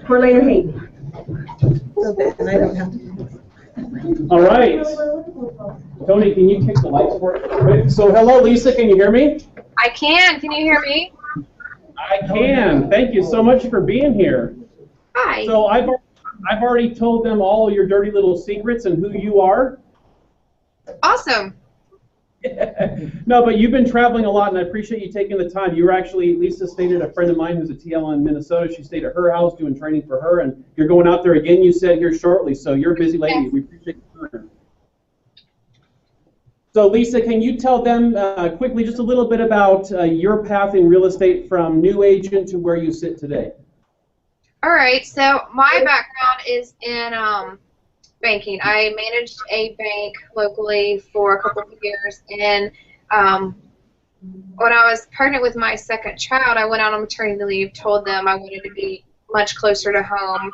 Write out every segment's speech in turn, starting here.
For later hating. So that I don't have to. All right. Tony, can you kick the lights for it? So hello, Lisa, can you hear me? I can. Can you hear me? I can. Thank you so much for being here. Hi. So I've already told them all your dirty little secrets and who you are. Awesome. No, but you've been traveling a lot, and I appreciate you taking the time. You were actually, Lisa stayed at a friend of mine who's a TL in Minnesota. She stayed at her house doing training for her, and you're going out there again, you said, here shortly. So you're a busy lady. Yes. We appreciate your time. So Lisa, can you tell them quickly just a little bit about your path in real estate from new agent to where you sit today? All right. So my background is in banking. I managed a bank locally for a couple of years, and when I was pregnant with my second child, I went out on maternity leave, told them I wanted to be much closer to home.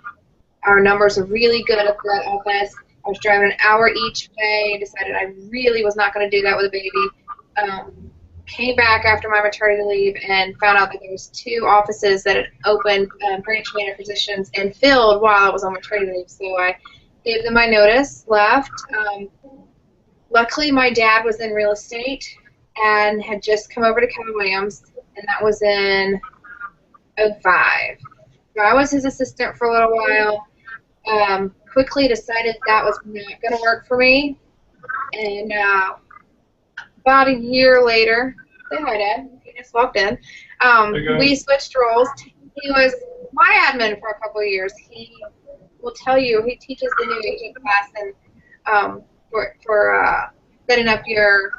Our numbers are really good at that office. I was driving an hour each way, decided I really was not going to do that with a baby. Came back after my maternity leave and found out that there was 2 offices that had opened branch manager positions and filled while I was on maternity leave. So I gave them my notice, left. Luckily, my dad was in real estate and had just come over to Keller Williams, and that was in 2005. So I was his assistant for a little while. Quickly decided that was not going to work for me, and about a year later, say hi, Dad. He just walked in. We switched roles. He was my admin for a couple of years. He will tell you, he teaches the new agent class and for setting up your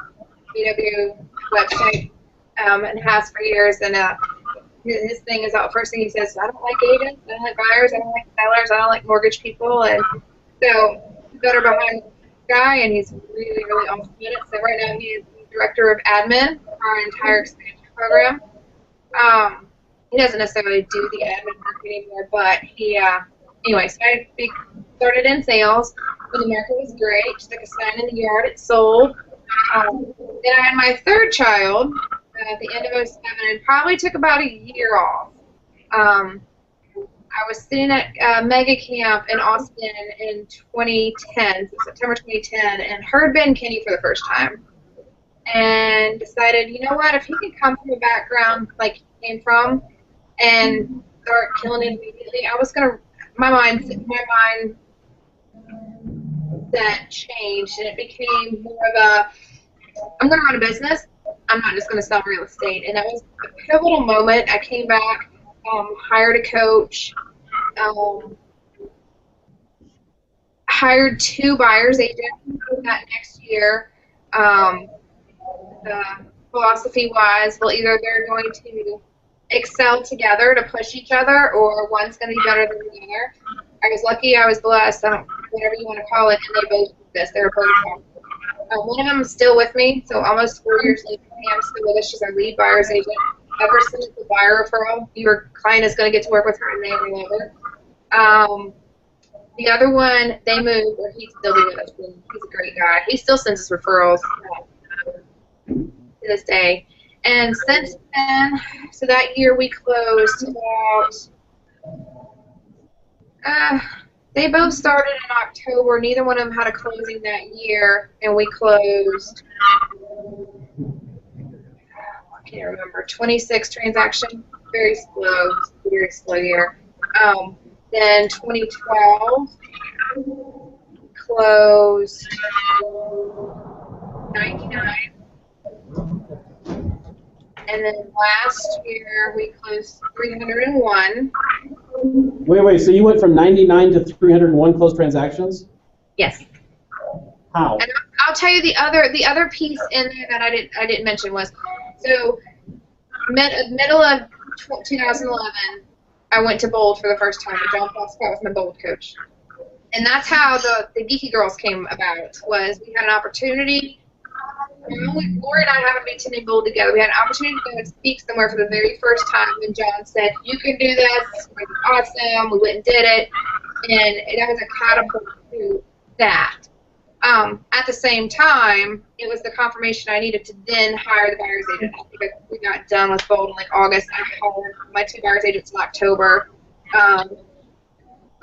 BW website and has for years. And his thing is, first thing he says, I don't like agents, I don't like buyers, I don't like sellers, I don't like mortgage people. And so he's better behind the guy, and he's really, really awesome at it. So right now he is the director of admin for our entire expansion program. He doesn't necessarily do the admin work anymore, but he, anyway, so I started in sales when the market was great. Just like a sign in the yard, it sold. Then I had my third child at the end of 2007, and probably took about a year off. I was sitting at Mega Camp in Austin in 2010, so September 2010, and heard Ben Kinney for the first time. And decided, you know what, if he could come from a background like he came from and start killing it immediately, I was going to, my mind that changed, and it became more of a, I'm going to run a business, I'm not just going to sell real estate. And that was a pivotal moment. I came back, hired a coach, hired 2 buyer's agents that next year. The philosophy was, well, either they're going to excel together to push each other, or one's going to be better than the other. I was lucky, I was blessed, whatever you want to call it, and they both did this. They were both one of them is still with me, so almost 4 years later, Pam's still with us. She's our lead buyer's agent. Ever since the buyer referral, your client is going to get to work with her, and they love her. The other one, they moved, or he's still with us. He's a great guy. He still sends us referrals to this day. And since then, so that year we closed about, they both started in October. Neither one of them had a closing that year, and we closed, I can't remember, 26 transactions. Very slow year. Then 2012, closed 99. And then last year, we closed 301. Wait, so you went from 99 to 301 closed transactions? Yes. How? And I'll tell you the other piece in there that I didn't mention was, so middle of 2011, I went to Bold for the first time. John Paul Scott was my Bold coach. And that's how the Geeky Girls came about, was we had an opportunity. Lori and I happened to be attending Bold together. We had an opportunity to go and speak somewhere for the very first time, and John said, you can do this, it's awesome. We went and did it, and that was a catapult to that. At the same time, it was the confirmation I needed to then hire the buyer's agent. Because we got done with Bold in like August. I hired my 2 buyer's agents in October.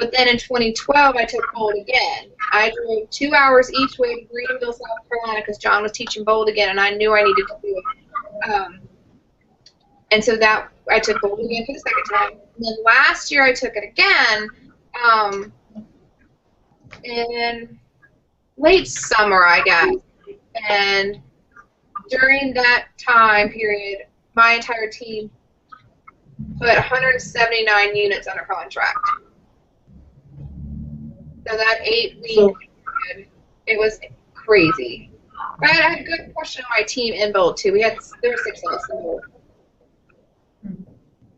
But then in 2012, I took bold again. I drove 2 hours each way to Greenville, South Carolina, because John was teaching bold again, and I knew I needed to do it. And so that I took bold again for the second time. And then last year I took it again in late summer, I guess. And during that time period, my entire team put 179 units under contract. So that 8-week period, it was crazy. But I had a good portion of my team in bold too. There were 6 of us in bold.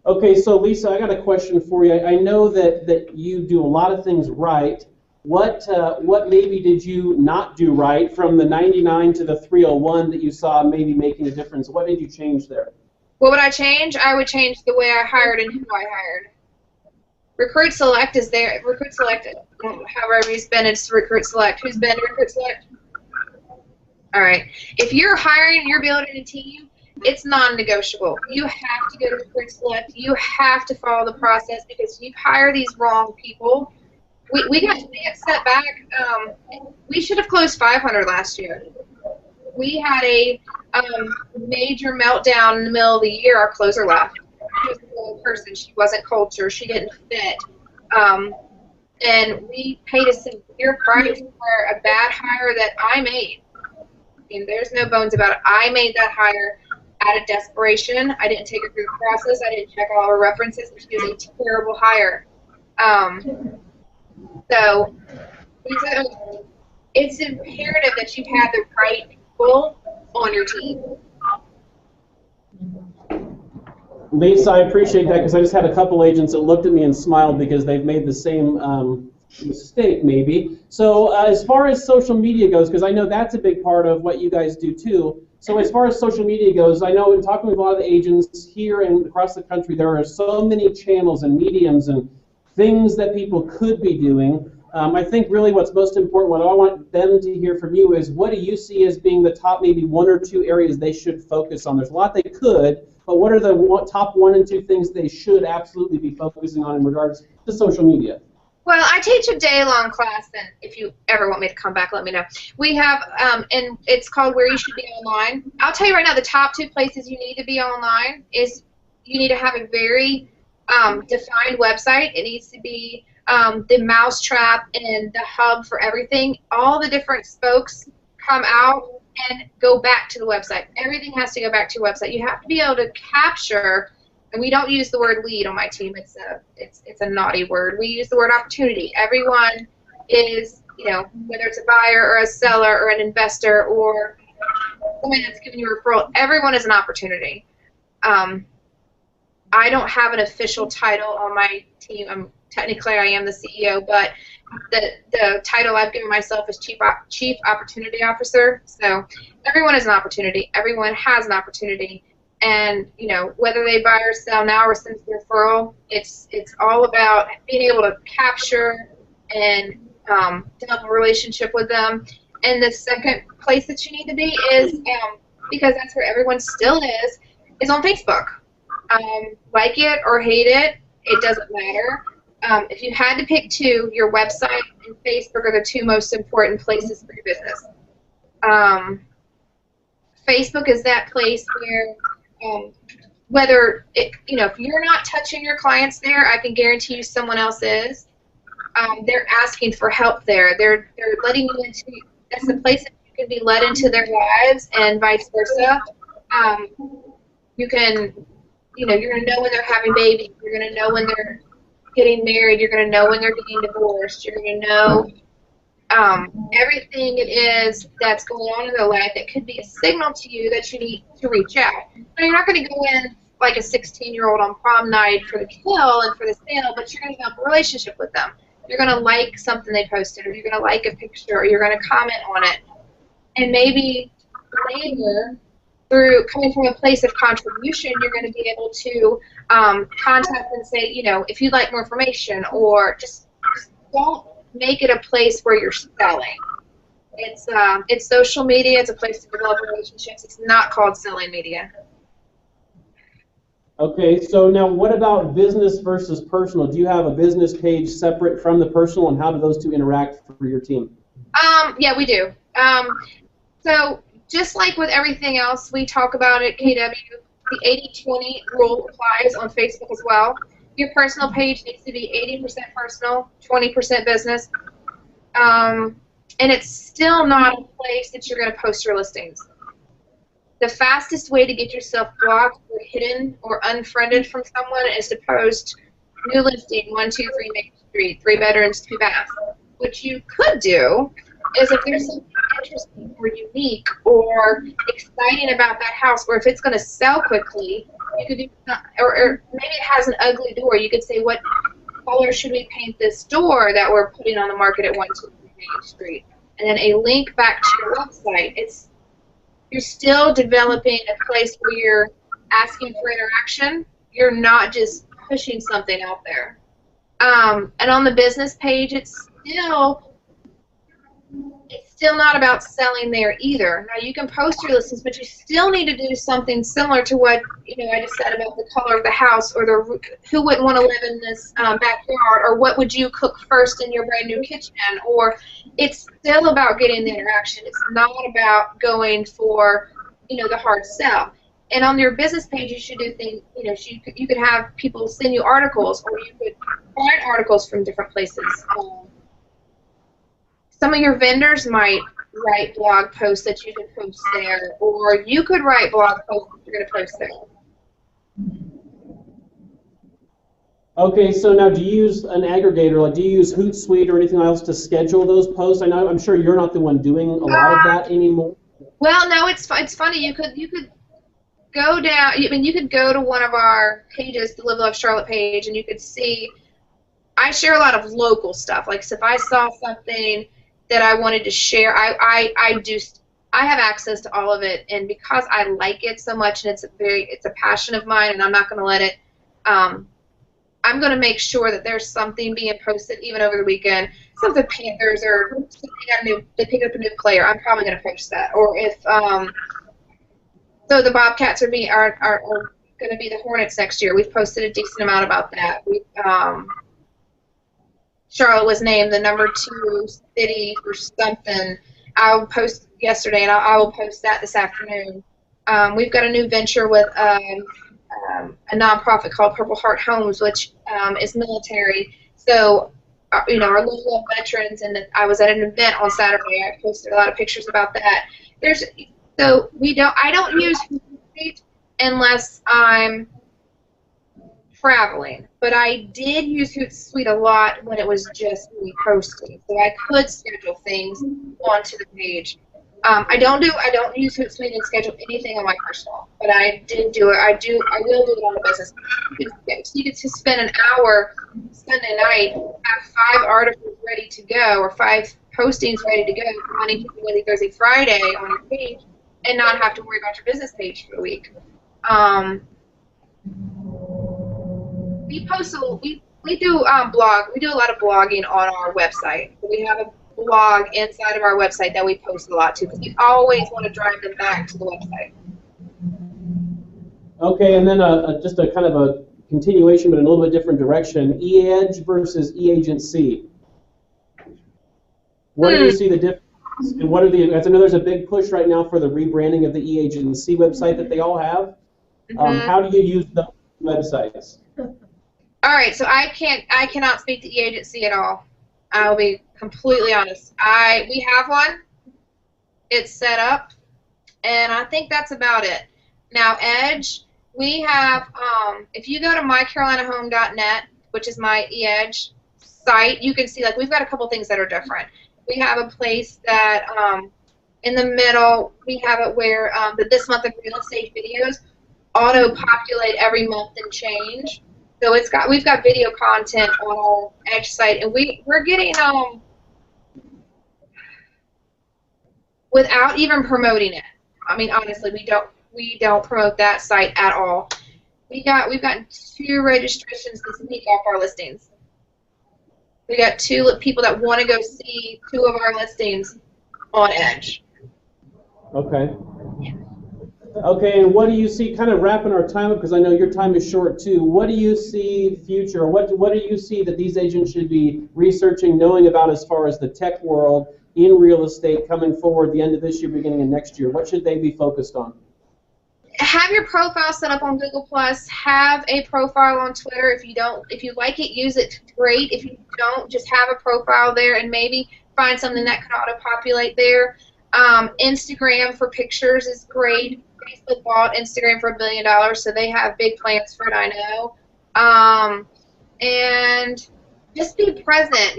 Okay, so Lisa, I got a question for you. I know that you do a lot of things right. What maybe did you not do right from the 99 to the 301 that you saw maybe making a difference? What did you change there? What would I change? I would change the way I hired and who I hired. Recruit Select is there. Recruit Select, however he's been, it's Recruit Select. Who's been to Recruit Select? All right. If you're hiring, you're building a team, it's non-negotiable. You have to go to Recruit Select. You have to follow the process, because if you hire these wrong people, we got set back. We should have closed 500 last year. We had a major meltdown in the middle of the year. Our closer left. She was a whole person. She wasn't culture. She didn't fit. And we paid a severe price for a bad hire that I made. I mean, there's no bones about it. I made that hire out of desperation. I didn't take her through the process. I didn't check all her references. She was a terrible hire. So it's imperative that you have the right people on your team. Lisa, I appreciate that, because I just had a couple agents that looked at me and smiled because they've made the same mistake, maybe. So as far as social media goes, because I know that's a big part of what you guys do too. So as far as social media goes, I know in talking with a lot of the agents here and across the country, there are so many channels and mediums and things that people could be doing. I think really what's most important, what I want them to hear from you is, what do you see as being the top maybe 1 or 2 areas they should focus on? There's a lot they could, but what are the top 1 and 2 things they should absolutely be focusing on in regards to social media? Well, I teach a day-long class, and if you ever want me to come back, let me know. We have, and it's called Where You Should Be Online. I'll tell you right now, the top 2 places you need to be online is you need to have a very defined website. It needs to be the mousetrap and the hub for everything. All the different spokes come out and go back to the website. Everything has to go back to your website. You have to be able to capture, and we don't use the word lead on my team. It's a naughty word. We use the word opportunity. Everyone is, whether it's a buyer or a seller or an investor or someone that's giving you a referral, everyone is an opportunity. I don't have an official title on my team. Technically, I am the CEO, but the title I've given myself is Chief Opportunity Officer. So everyone is an opportunity. Everyone has an opportunity. And, whether they buy or sell now or send a referral, it's all about being able to capture and develop a relationship with them. And the second place that you need to be is, because that's where everyone still is on Facebook. Like it or hate it, it doesn't matter. If you had to pick 2, your website and Facebook are the 2 most important places for your business. Facebook is that place where, whether if you're not touching your clients there, I can guarantee you someone else is. They're asking for help there. They're letting you into. That's the place that you can be led into their lives, and vice versa. You can, you're going to know when they're having babies. You're going to know when they're getting married. You're going to know when they're getting divorced. You're going to know everything it is that's going on in their life that could be a signal to you that you need to reach out. So you're not going to go in like a 16-year-old on prom night for the kill and for the sale, but you're going to develop a relationship with them. You're going to like something they posted, or you're going to like a picture, or you're going to comment on it. And maybe later, through coming from a place of contribution, you're going to be able to contact and say, if you'd like more information, or just don't make it a place where you're selling. It's social media. It's a place to develop relationships. It's not called selling media. Okay, so now what about business versus personal? Do you have a business page separate from the personal, and how do those two interact for your team? Yeah, we do. So just like with everything else we talk about at KW, the 80-20 rule applies on Facebook as well. Your personal page needs to be 80% personal, 20% business. And it's still not a place that you're going to post your listings. The fastest way to get yourself blocked or hidden or unfriended from someone is to post new listing 123 Main Street, 3 bedrooms, 2 baths. What you could do is if there's something interesting or unique or exciting about that house, or if it's going to sell quickly, you could do, or maybe it has an ugly door. You could say, what color should we paint this door that we're putting on the market at 123 Main Street? And then a link back to your website. You're still developing a place where you're asking for interaction. You're not just pushing something out there. And on the business page, it's still not about selling there either. Now you can post your listings, but you still need to do something similar to what I just said about the color of the house, or who wouldn't want to live in this backyard, or what would you cook first in your brand new kitchen, or it's still about getting the interaction. It's not about going for the hard sell. And on your business page, you should do things. You could have people send you articles, or you could find articles from different places. Some of your vendors might write blog posts that you can post there, or you could write blog posts that you're going to post there. Okay, so now do you use an aggregator? Like, do you use Hootsuite or anything else to schedule those posts? I'm sure you're not the one doing a lot of that anymore. Well, no, it's funny. You could go down. You could go to one of our pages, the Live Love Charlotte page, and you could see. I share a lot of local stuff. Like, so if I saw something that I wanted to share, I have access to all of it, and because I like it so much, and it's a passion of mine, and I'm not going to let it. I'm going to make sure that there's something being posted even over the weekend. So if the Panthers they pick up a new player, I'm probably going to post that. Or if so the Bobcats are going to be the Hornets next year. We've posted a decent amount about that. Charlotte was named the #2 city or something. I'll post yesterday, and I will post that this afternoon. We've got a new venture with a nonprofit called Purple Heart Homes, which is military. So, our local veterans, and I was at an event on Saturday. I posted a lot of pictures about that. I don't use Hootsuite unless I'm traveling, but I did use Hootsuite a lot when it was just me posting, so I could schedule things onto the page. I don't use Hootsuite and schedule anything on my personal, but I did do it. I will do it on the business. You could just spend an hour Sunday night, have 5 articles ready to go, or 5 postings ready to go for Monday, Tuesday, Wednesday, Thursday, Friday on your page, and not have to worry about your business page for the week. We do blog. We do a lot of blogging on our website. So we have a blog inside of our website that we post a lot to, because we always want to drive them back to the website. Okay, and then just a kind of a continuation, but in a little bit different direction. EAgent versus EAgent C. What do you see the difference? And what are I know there's a big push right now for the rebranding of the EAgent C website that they all have. How do you use the websites? All right, so I cannot speak to EAgent C at all. I'll be completely honest. We have one. It's set up, and I think that's about it. Now, Edge, we have. If you go to mycarolinahome.net, which is my EEdge site, you can see we've got a couple things that are different. We have a place that in the middle we have it where the This Month in Real Estate videos auto-populate every month and change. So we've got video content on our Edge site, and we're getting without even promoting it. I mean, honestly, we don't promote that site at all. We've gotten 2 registrations this week off our listings. We got 2 people that want to go see 2 of our listings on Edge. Okay. Okay, and what do you see, kind of wrapping our time up, because I know your time is short too, what do you see future, what do you see that these agents should be researching, knowing about as far as the tech world in real estate coming forward the end of this year, beginning of next year? What should they be focused on? Have your profile set up on Google+. Have a profile on Twitter. If you like it, use it. Great. If you don't, just have a profile there and maybe find something that can auto-populate there. Instagram for pictures is great. Facebook bought Instagram for $1 billion, so they have big plans for it, I know. And just be present.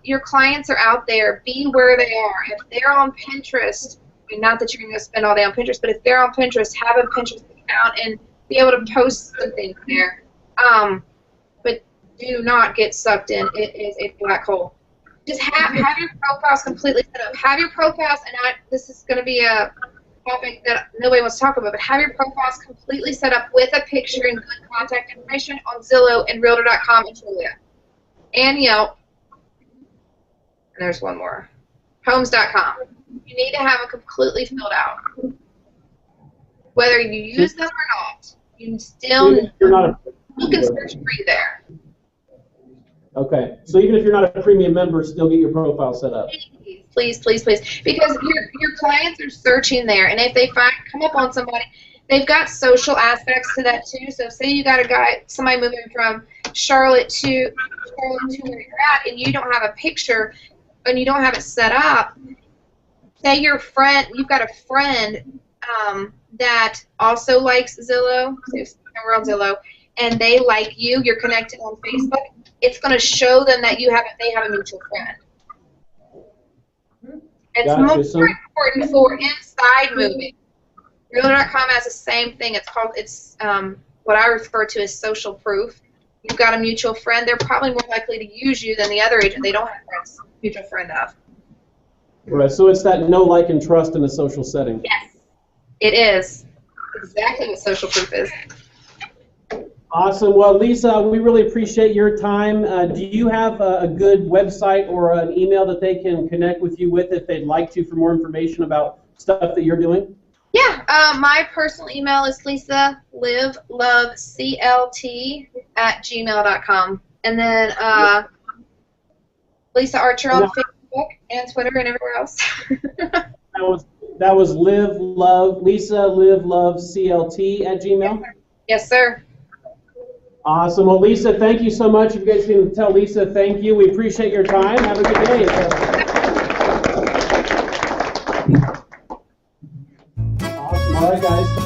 Your clients are out there. Be where they are. If they're on Pinterest, not that you're going to spend all day on Pinterest, but if they're on Pinterest, have a Pinterest account and be able to post something there. But do not get sucked in. It is a black hole. Just have your profiles completely set up. Have your profiles, and this is going to be a topic that nobody wants to talk about, but have your profiles completely set up with a picture and good contact information on Zillow and Realtor.com and Trulia. And Yelp. And there's one more. Homes.com. You need to have them completely filled out. Whether you use them or not, you still you can search free there. Okay, so even if you're not a premium member, still get your profile set up. Please, please, please, because your clients are searching there, and if they come up on somebody, they've got social aspects to that too. So say you got somebody moving from Charlotte to where you're at, and you don't have a picture, and you don't have it set up. Say you've got a friend that also likes Zillow, we're on Zillow, and they like you, you're connected on Facebook, it's going to show them that they have a mutual friend. It's more important for inside moving. Realtor.com has the same thing. It's what I refer to as social proof. You've got a mutual friend, they're probably more likely to use you than the other agent they don't have a mutual friend of. Right, so it's that know, like, and trust in a social setting. Yes, it is. Exactly what social proof is. Awesome. Well, Lisa, we really appreciate your time. Do you have a good website or an email that they can connect with you with if they'd like to for more information about stuff that you're doing? Yeah, my personal email is lisaliveloveclt@gmail.com. And then Lisa Archer on Facebook and Twitter and everywhere else. that was Lisa Live Love CLT at Gmail? Yes, sir. Awesome. Well, Lisa, thank you so much. If you guys can tell Lisa thank you. We appreciate your time. Have a good day. Awesome. All right, guys.